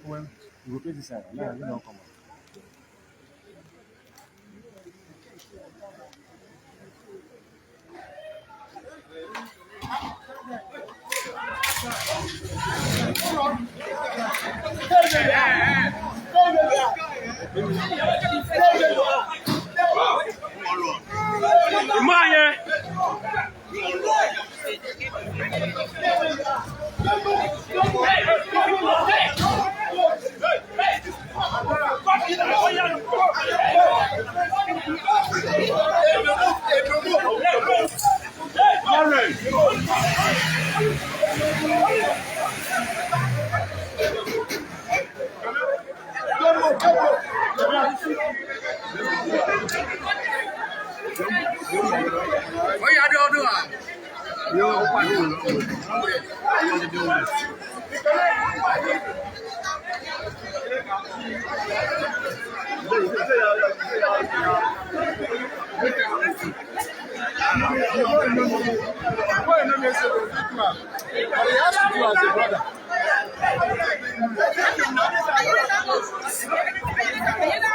Well, you go pay this side. Now, you don't come on.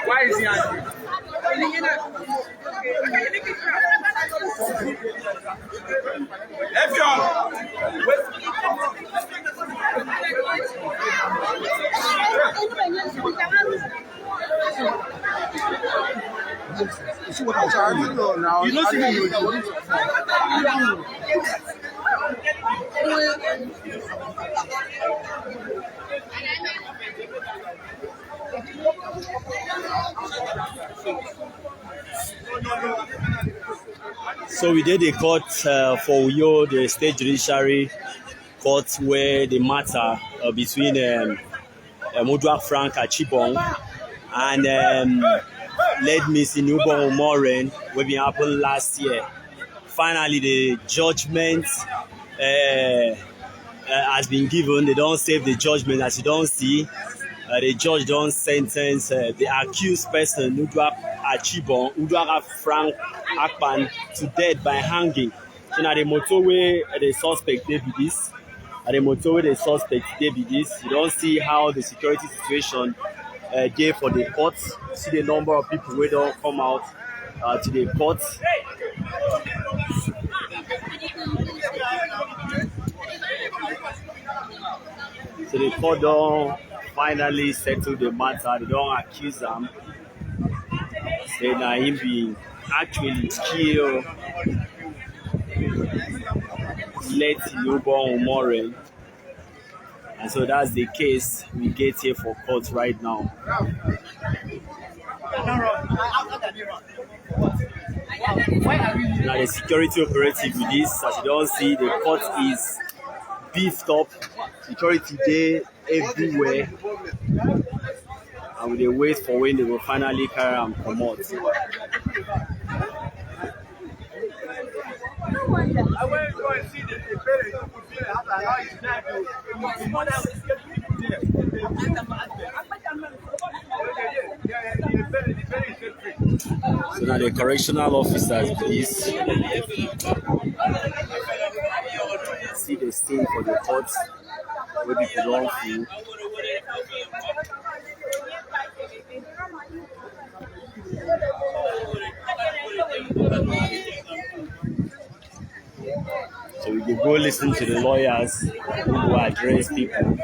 Why is he angry? You know, so we did a court for Uyo, the state judiciary court, where the matter between Uduak Frank Achibong and led Miss Udom Moren, which happened last year. Finally, the judgment has been given. They don't save the judgment, as you don't see. The judge don't sentence the accused person, Uduak Achibong, Uduak Frank Akpan, to death by hanging. So now the motorway, the suspect, they be this. At the motorway, the suspect, they be this. You don't see how the security situation there for the court. See the number of people who don't come out to the court. So the court don't finally settle the matter. They don't accuse him. Say that him being actually killed, let Udom Moren. And so that's the case we get here for court right now. Now the security operative with this, as you don't see, the court is beefed up. Security there everywhere. And we wait for when they will finally carry and come out. I went to go and see the parents who could have allowed his dad to his mother was So now the correctional officers, please see the scene for the court where people don't feel. So we can go listen to the lawyers who will address people.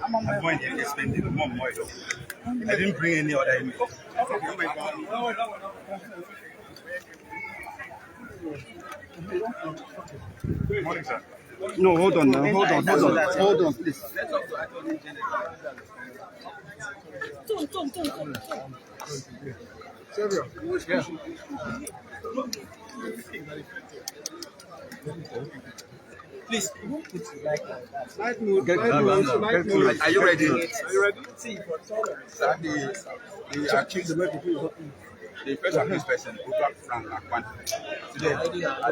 I'm going to spend it more. I didn't bring any other image. Morning, sir. No, hold on now. Hold on, please. Silvio. Yeah. Please. Light mood, light mood. Are you ready? Are you ready? Sir, the accused, the first accused person, Uduak from Akpan, today has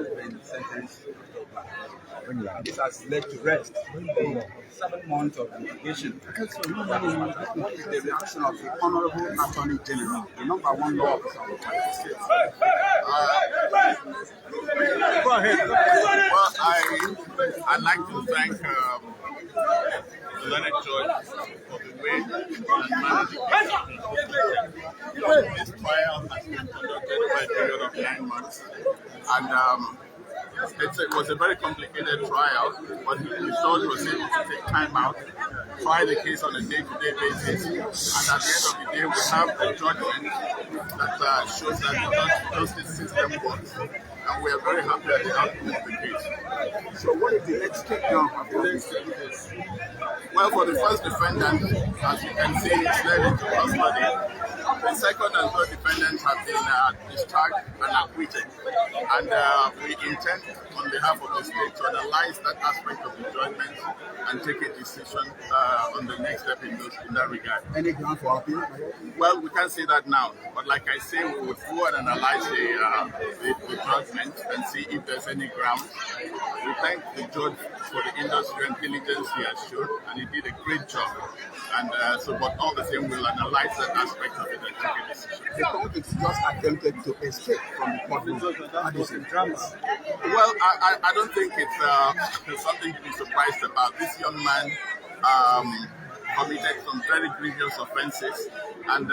been sentenced to life. This has led to rest. 7 months of litigation. What is the reaction of the Honorable Attorney General, the #1 law officer of the United States? Go ahead. Well, I'd like to thank the learned judge for the way and managed this trial has been conducted by a period of 9 months. And it was a very complicated trial, but the judge was able to take time out, try the case on a day-to-day basis, and at the end of the day, we have a judgment that shows that the justice system works, and we are very happy at the outcome of the case. So what is the next step now after this? Well, for the first defendant, as you can see, it's led into custody. The second and third defendants have been discharged and acquitted. And we intend, on behalf of the state, to analyze that aspect of the judgment and take a decision on the next step in that regard. Any ground for appeal? Well, we can't say that now, but like I say, we would go and analyze the judgment and see if there's any ground. We thank the judge for the industry and diligence he has shown, and he did a great job. And but all the same, we'll analyze that aspect of it and take a decision. The court is just attempted to escape from the courtroom. Well, I don't think it's something to be surprised about. This young man committed some very grievous offenses and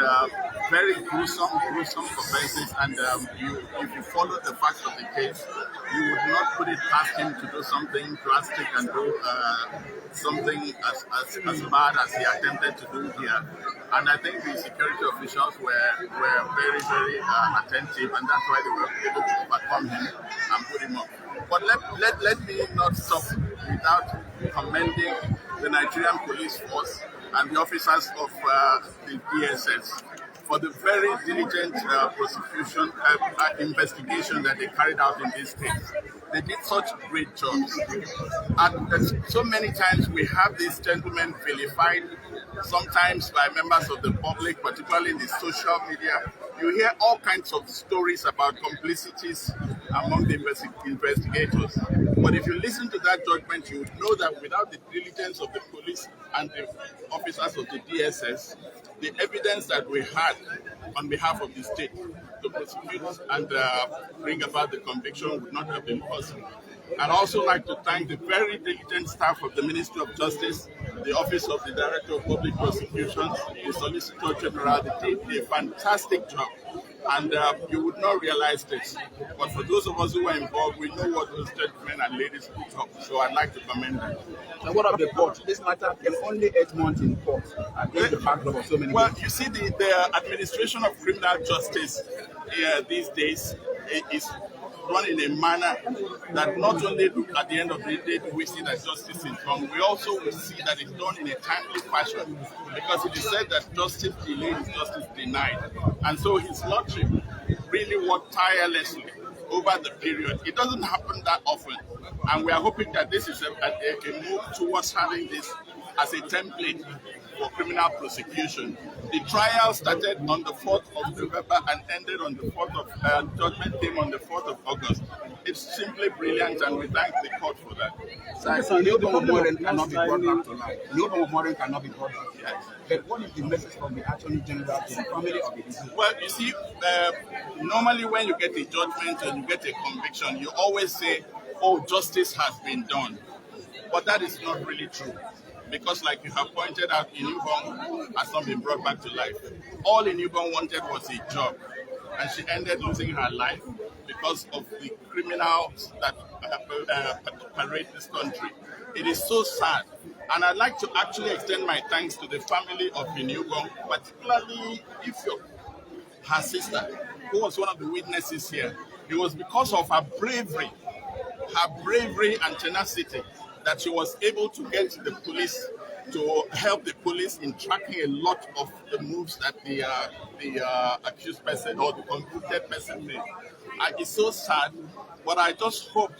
very gruesome offenses. And if you follow the facts of the case, you would not put it past him to do something drastic and do something as bad as he attempted to do here. And I think the security officials were very, very attentive, and that's why they were able to overcome him and put him up. But let me not stop without commending the Nigerian police force and the officers of the DSS for the very diligent prosecution investigation that they carried out in this case. They did such great jobs. And so many times we have these gentlemen vilified, sometimes by members of the public, particularly in the social media. You hear all kinds of stories about complicities among the investigators. But if you listen to that judgment, you would know that without the diligence of the police and the officers of the DSS, the evidence that we had on behalf of the state to prosecute and bring about the conviction would not have been possible. I'd also like to thank the very diligent staff of the Ministry of Justice, the Office of the Director of Public Prosecutions, the Solicitor General. They did a fantastic job. And you would not realize this. But for those of us who were involved, we know what those gentlemen and ladies put up. So I'd like to commend them. And what of the court? This matter can only 8 months in court against the backdrop of so many. Well, you see, the administration of criminal justice these days is run in a manner that not only at the end of the day do we see that justice is done, we also will see that it's done in a timely fashion, because it is said that justice delayed is justice denied. And so his lordship really worked tirelessly over the period. It doesn't happen that often, and we are hoping that this is a move towards having this as a template for criminal prosecution. The trial started on the 4th of November and ended on the 4th of, judgment came on the 4th of August. It's simply brilliant, and we thank the court for that. So the Udom of Modern cannot be brought back to life. The Udom of Modern cannot be brought back to life. But what is the message from the Attorney General to the family of the deceased? Well, you see, normally when you get a judgment and you get a conviction, you always say, oh, justice has been done. But that is not really true. Because like you have pointed out, Udom has not been brought back to life. All Udom wanted was a job. And she ended losing her life because of the criminals that parade this country. It is so sad. And I'd like to actually extend my thanks to the family of Udom, particularly her sister, who was one of the witnesses here. It was because of her bravery and tenacity that she was able to get the police to help the police in tracking a lot of the moves that the accused person or the convicted person made. It's so sad, but I just hope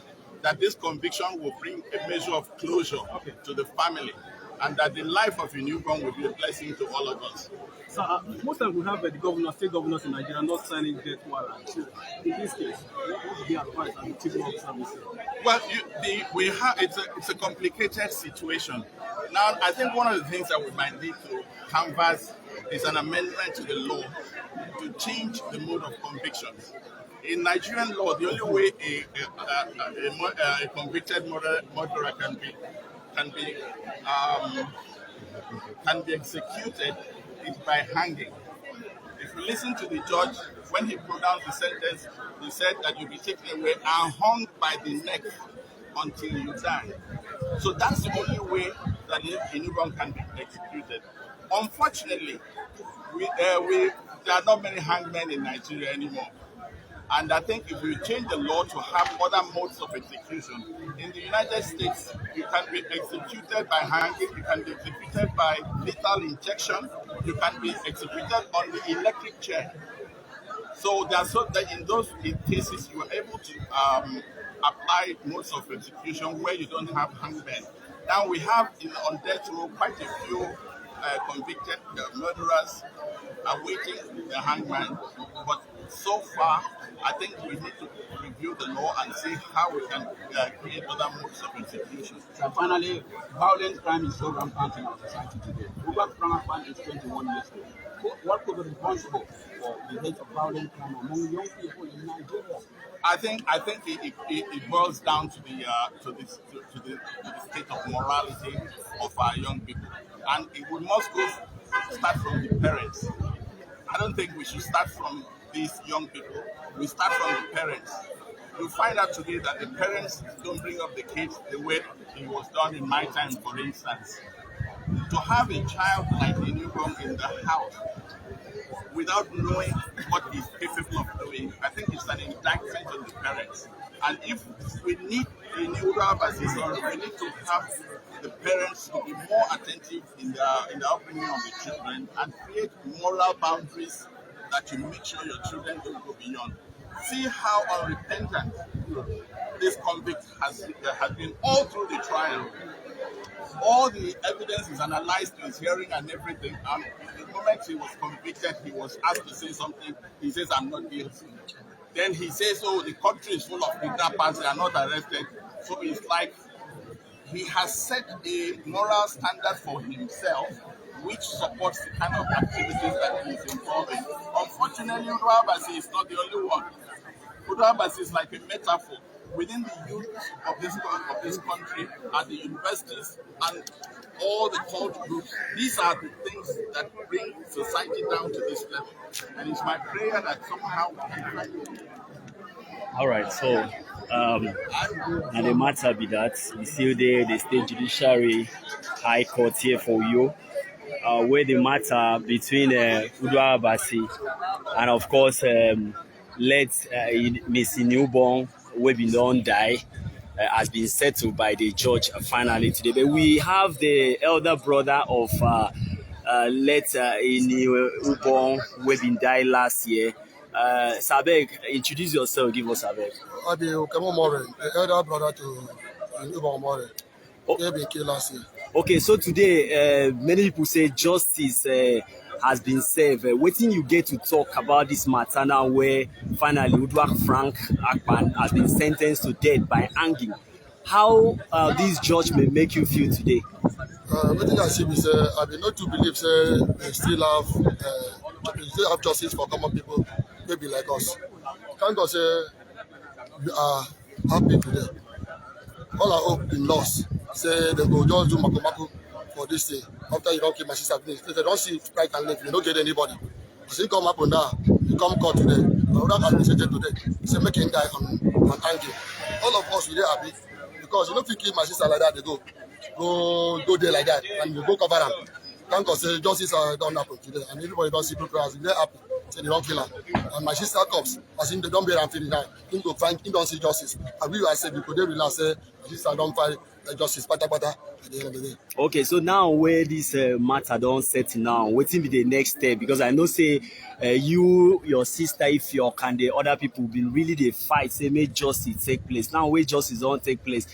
that this conviction will bring a measure of closure to the family, and that the life of a newborn will be a blessing to all of us. So most times we have the governors, state governors in Nigeria not signing death warrants. So in this case, what would be advice as the chief of service? Well, it's a complicated situation. Now, I think one of the things that we might need to canvass is an amendment to the law to change the mode of convictions. In Nigerian law, the only way a convicted murderer can be executed is by hanging. If you listen to the judge, when he pronounced the sentence, he said that you'll be taken away and hung by the neck until you die. So that's the only way that a newborn can be executed. Unfortunately, there are not many hangmen in Nigeria anymore. And I think if we change the law to have other modes of execution, in the United States, you can be executed by hanging, you can be executed by lethal injection, you can be executed on the electric chair. So that in those cases, you are able to apply modes of execution where you don't have hangmen. Now we have on death row quite a few convicted murderers awaiting the hangman, but so far, I think we need to review the law and see how we can create other modes of execution. So finally, violent crime is so rampant in our society today. Uduak Akpan is 21 years old. What could be responsible for the rate of violent crime among young people in Nigeria? I think it boils down to the state of morality of our young people, and we must start from the parents. I don't think we should start from these young people. We start from the parents. You find out today that the parents don't bring up the kids the way it was done in my time, for instance. To have a child like a newborn in the house without knowing what he's capable of doing, I think it's an indictment on the parents. And if we need a new Uduak, we need to have the parents to be more attentive in the upbringing of the children and create moral boundaries that you make sure your children don't go beyond. See how unrepentant this convict has been all through the trial. All the evidence is analyzed to his hearing and everything. And the moment he was convicted, he was asked to say something. He says, "I'm not guilty." Then he says, "Oh, the country is full of kidnappers, they are not arrested." So it's like he has set a moral standard for himself which supports the kind of activities that he is involved in. Unfortunately, Uduak is not the only one. Uduak is like a metaphor. Within the youth of this country, at the universities, and all the cult groups, these are the things that bring society down to this level. And it's my prayer that somehow we can find it. All right, so and the matter be that we still there, the state judiciary high court here for you, where the matter between Uduak and of course Miss Newborn, we been don't die, has been settled by the judge finally today. But we have the elder brother of Newborn, we been died last year. Sabek, introduce yourself, give us Sabek. The elder brother to Newborn More. They been killed last year. Okay, so today many people say justice has been served. Waiting you get to talk about this matter now where finally Uduak Frank Akpan has been sentenced to death by hanging. How this judgment make you feel today? Waiting I see me say I do not to believe say they still have justice for common people, maybe like us. Thank God say we are happy today. All our hope been lost. Say they go just do maku for this thing. After you don't kill my sister, they don't see right and left. You don't get anybody. So you come up and down, you come court today. Uduak has been sentenced today. Say make him die on hanging. All of us we are happy because you know if you kill my sister like that, they go there like that and you go cover them. Thank God say justice don't happen today and everybody don't see people as they happy. say they don't kill her. And my sister comes, as in they don't bear and finish now. Him go find, him don't see justice. And we were said we could relax, say my sister don't find justice, pata at the end of the day. Okay, so now where this matter don't set now, waiting be the next step, because I know say you, your sister, if your can the other people been really the fight, say make justice take place. Now where justice don't take place,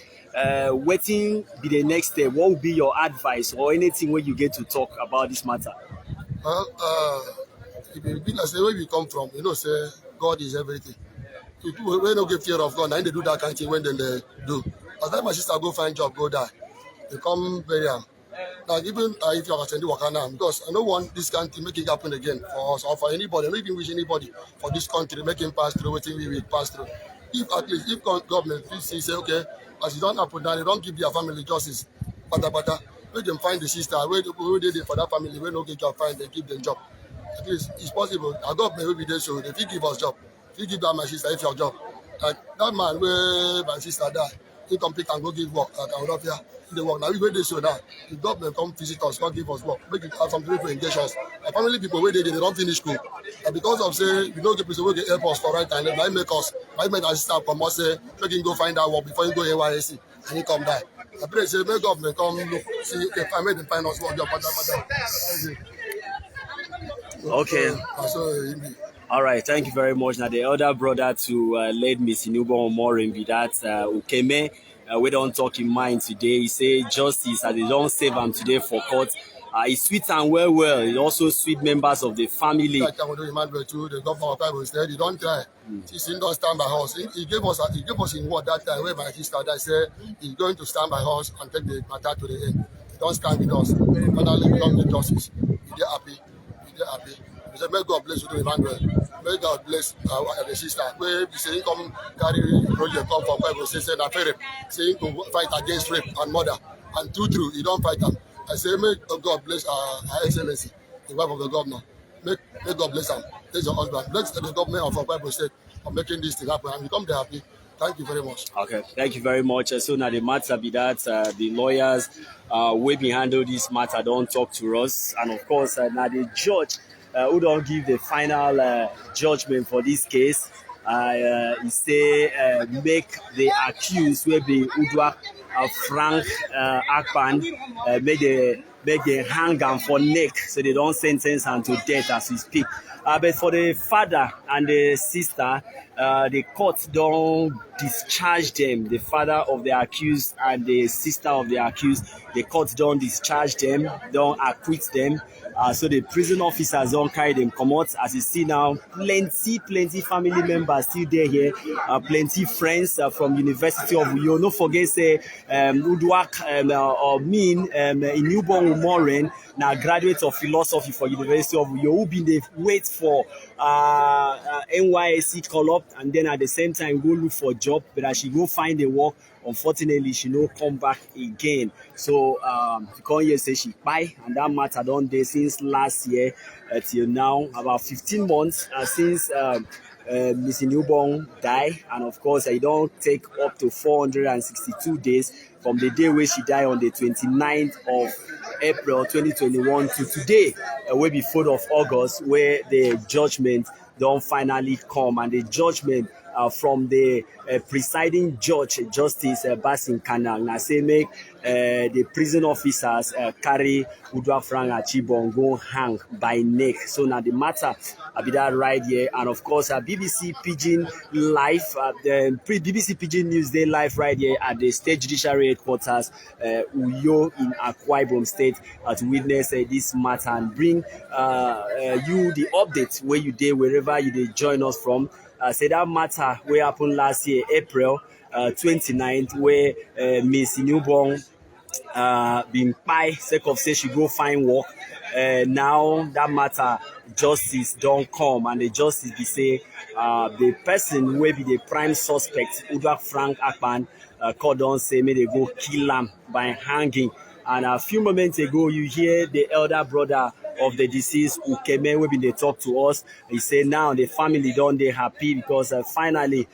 waiting be the next step. What would be your advice or anything where you get to talk about this matter? Well, if you be like say where we come from, you know, say God is everything. People when don't get fear of God, and they do that kind of thing when they do. As that my sister go find job, go die. They come bury am. Now even if you are attending work now, because I don't want this country make it happen again for us or for anybody. I don't even wish anybody for this country make him pass through what we will pass through. If at least if government please say okay, as it don't happen now, they don't give their family justice. But make them find the sister where they for that family when no get job find they give them job. At least it's possible. Our government will be there so if he give us job, if he give that my sister if your job. Like that man where my sister die, he come pick and go give work like I here. They work now. We wait this show now. The government come visit us, come give us work. Make it have some people engage us. The family people where they don't finish school. And because of say we don't get people who get help us for right time, they make us, my make our sister come us say, make him go find that work before he go AYSC and he come back. I pray say make government come look, see if I make them find us work. Okay. All right, thank you very much. Now the other brother to late Miss Udom Morin be that Ukeme. We don't talk in mind today. He say justice as they don't save him today for court. He sweet and well. He also sweet members of the family. Like the governor of Bible said, he don't try. He don't stand by us. He gave us in word that time where my sister died. Said he's going to stand by us and take the matter to the end. He don't stand with us. Finally, we don't get justice. We're happy. We say, may God bless you, Emmanuel. May God bless the sister. Where we say, come carry project come from Bible. Say, na parent. Say, to fight against rape and murder. And true, he don't fight them. I say, may God bless Her Excellency, the wife of the governor. May God bless him. Bless your husband. Bless the government of our Bible State for making this thing happen. And we come there happy. Thank you very much. Okay, thank you very much. So now the matter be that the lawyers will be handle this matter. Don't talk to us, and of course now the judge who don't give the final judgment for this case. He say make the accused will be Uduak Frank Akpan make the hang am for neck, so they don't sentence him to death as we speak. But for the father and the sister, the court don't discharge them. The father of the accused and the sister of the accused, the court don't discharge them, don't acquit them. So the prison officers don't carry them come out. As you see now, plenty family members still there here. Plenty friends from University of Uyo. No forget say Uduak or Min in Udom Morin, now graduate of philosophy for University of Uyo, who been they wait for NYSC call up and then at the same time go look for a job, but as she go find a work, unfortunately she no come back again. So because you say she buy, and that matter done there since last year till now, about 15 months since Miss Udom died, and of course it don't take up to 462 days from the day where she died on the 29th of April 2021 to today, way before of August, where the judgment don't finally come, and the judgment from the presiding judge, Justice Basin Kanang, now say make the prison officers carry Uduak Frank Achibong go hang by neck. So now the matter be that right here, and of course BBC Pidgin Live, the BBC Pidgin News Day live right here at the State Judiciary Headquarters, Uyo in Akwa Ibom State, to witness this matter and bring you the updates where you did wherever you did join us from. Say that matter where happened last year, April 29th, where Miss Udom been by sake of say she go find work. Now that matter justice don't come, and the justice be say the person will be the prime suspect, Uduak Frank Akpan, court don't say may they go kill him by hanging. And a few moments ago, you hear the elder brother of the deceased Ukeme wey bin dey talk to us. He say now the family don dey happy because finally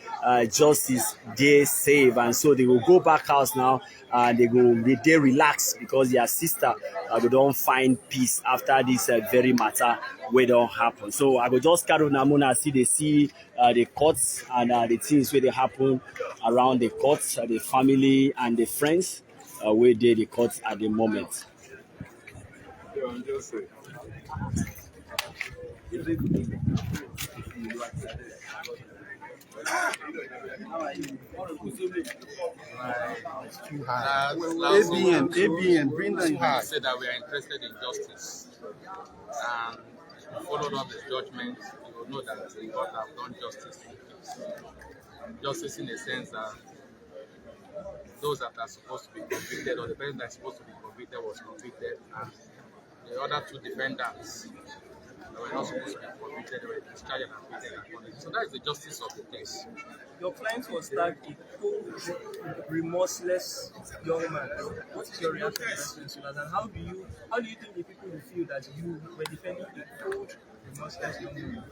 justice dey safe, and so they will go back house now and they dey relax because their sister go don find peace after this very matter wey don happen. So I go just carry una mona see the courts and the things wey dey happen around the courts, the family and the friends wey dey the courts at the moment. ABN, bring them here. Said that we are interested in justice and followed up the judgment. You will know that the court have done justice. Justice in the sense that those that are supposed to be convicted, or the person that is supposed to be convicted was convicted, and the other two defendants that were not supposed to be convicted were discharged and acquitted accordingly. So that is the justice of the case. Your client was tagged a cold, remorseless young man. What is your reaction to that? And how do you think the people will feel that you were defending a cold, remorseless young man?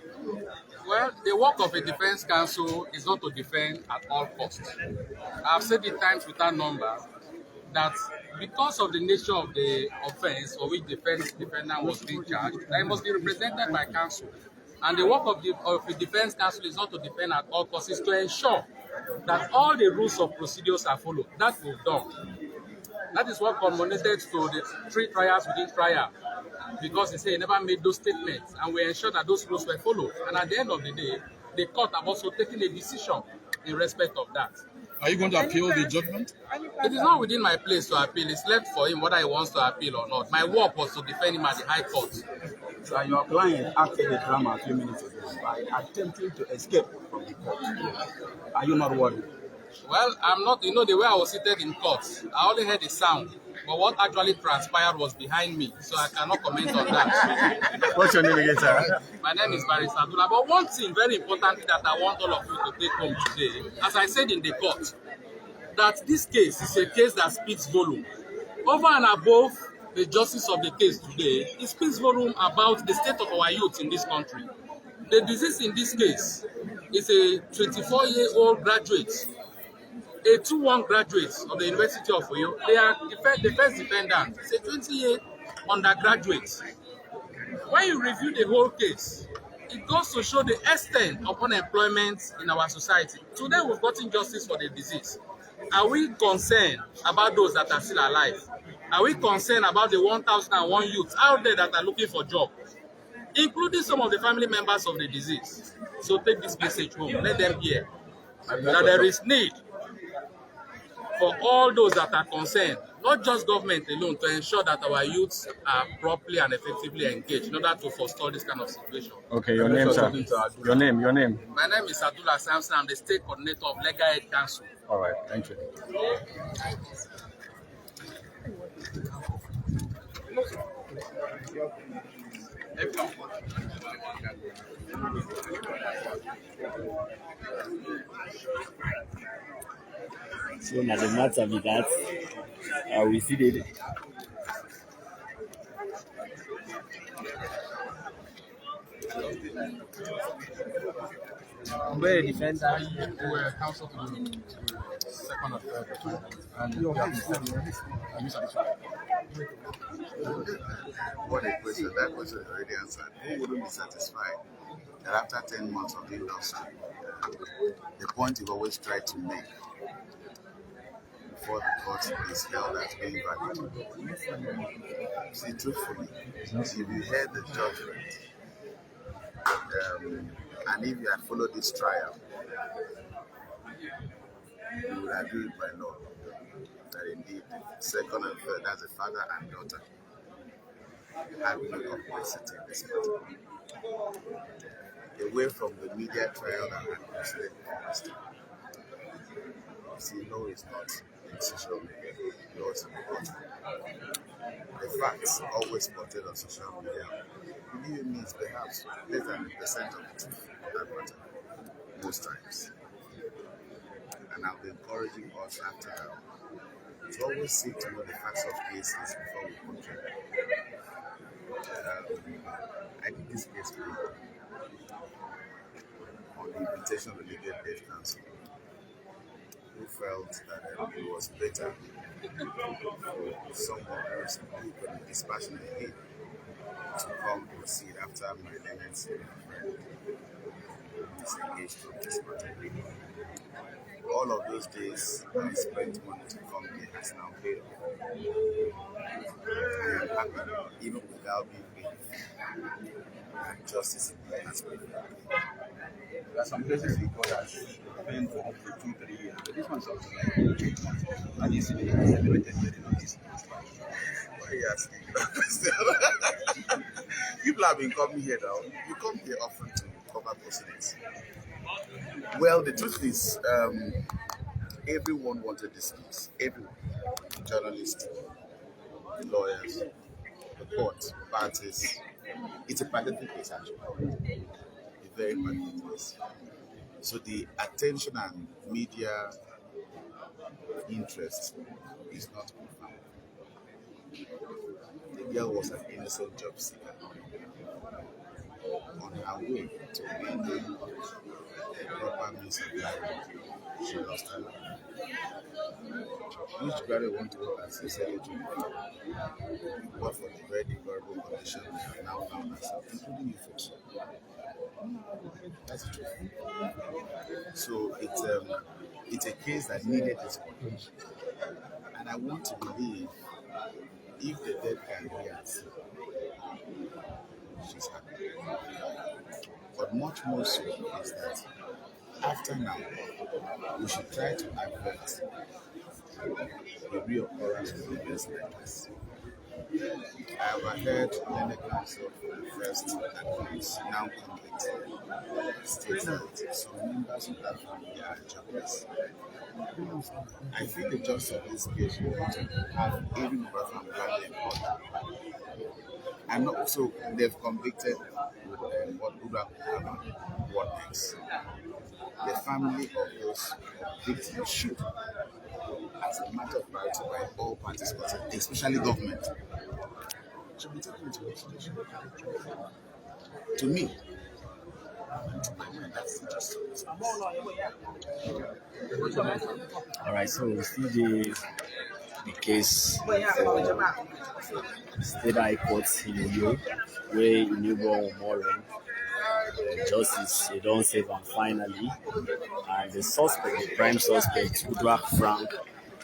Well, the work of a defense counsel is not to defend at all costs. I've said it times without number that because of the nature of the offense for which the defendant was being charged, that it must be represented by counsel. And the work of the defense counsel is not to defend at all costs, it's to ensure that all the rules of procedures are followed. That we've done. That is what culminated to the 3 trials within trial, because they say he never made those statements, and we ensure that those rules were followed. And at the end of the day, the court have also taken a decision in respect of that. Are you going to appeal the judgment? It is not within my place to appeal. It's left for him whether he wants to appeal or not. My work was to defend him at the High Court. So your client acted the drama a few minutes ago by attempting to escape from the court. Are you not worried? Well, I'm not. You know, the way I was seated in court, I only heard the sound. But what actually transpired was behind me, so I cannot comment on that. What's your name again, sir? My name is Barry Sadula. But one thing very important that I want all of you to take home today, as I said in the court, that this case is a case that speaks volume. Over and above the justice of the case today, it speaks volume about the state of our youth in this country. The deceased in this case is a 24-year-old graduate, a 2-1 graduate of the University of Oyo. They are the first defendant. It's a 20-year undergraduate. When you review the whole case, it goes to show the extent of unemployment in our society. Today we've gotten justice for the deceased. Are we concerned about those that are still alive? Are we concerned about the 1,001 youths out there that are looking for jobs, including some of the family members of the deceased? So take this message home. Let them hear that there is need for all those that are concerned, not just government alone, to ensure that our youths are properly and effectively engaged in order to forestall this kind of situation. Okay, your name, sir. Your name. My name is Abdullah Samson. I'm the State Coordinator of Legal Aid Council. All right, thank you. So now the matter be that we see the Where the defender? We were counsel to the second or third, and you have been satisfied. What a question. That question is already answered. Who wouldn't be satisfied that after 10 months of the industry, the point you've always tried to make before the court is held as being valid? See, truthfully, if you heard the judgment, and if you had followed this trial, you would agree with my law that indeed second and third, that's a father and daughter, have no complicity in this matter. Away from the media trial that had preceded August. See, no, it's not in social media, no, it's in the court. The facts always portrayed on social media really means perhaps less than 1% of the truth that matter most times. And I'll be encouraging us after to always seek to know the facts of cases before we portray them. this case on the invitation of the legal aid council, who felt that it was better for someone who could be dispassionately to come proceed after my learned friend is engaged to this matter. All of those days I spent money to come here has now paid off. I am happy, even without being paid. And justice has paid off. There are some places in court that been for up to 2-3 years. But this one's up to like 8 months. And you see the limited hearing on this. Why are you asking that question? People have been coming here now. You come here often to cover proceedings. Well, the truth is, everyone wanted this case. Everyone. Journalists, lawyers, the court, parties. It's a pathetic case, actually. A very pathetic case. So the attention and media interest is not profound. The girl was an innocent job seeker on her way to gaining a proper means of livelihood. She lost her life. Which graduate want to work as a secretary, but for the very deplorable condition we have now found ourselves, including you folks. That's the truth. So it's a case that needed this coverage. And I want to believe if the dead can hear us, she's happy. But much more so is that after now, we should try to avert the reoccurrence of events like this. I have heard the council for the first advance, now complete, states that some members of that family are jobless. I think the justice of this case will want to have every member from family employed. And also, they've convicted what Uduak what next. The family of those victims should, as a matter of priority by all parties concerned, especially government, should be taken into consideration. To me, that's just. All right, so we see the case for State High Court in Uyo, where Inubo Morin, justice, they don't save him finally, and the suspect, the prime suspect, Uduak Frank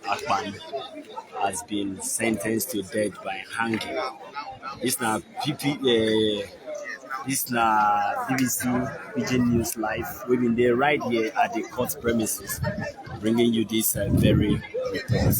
Akpan, has been sentenced to death by hanging. This now this na BBC Pidgin News Live. We've been there right here at the court premises, bringing you this very report.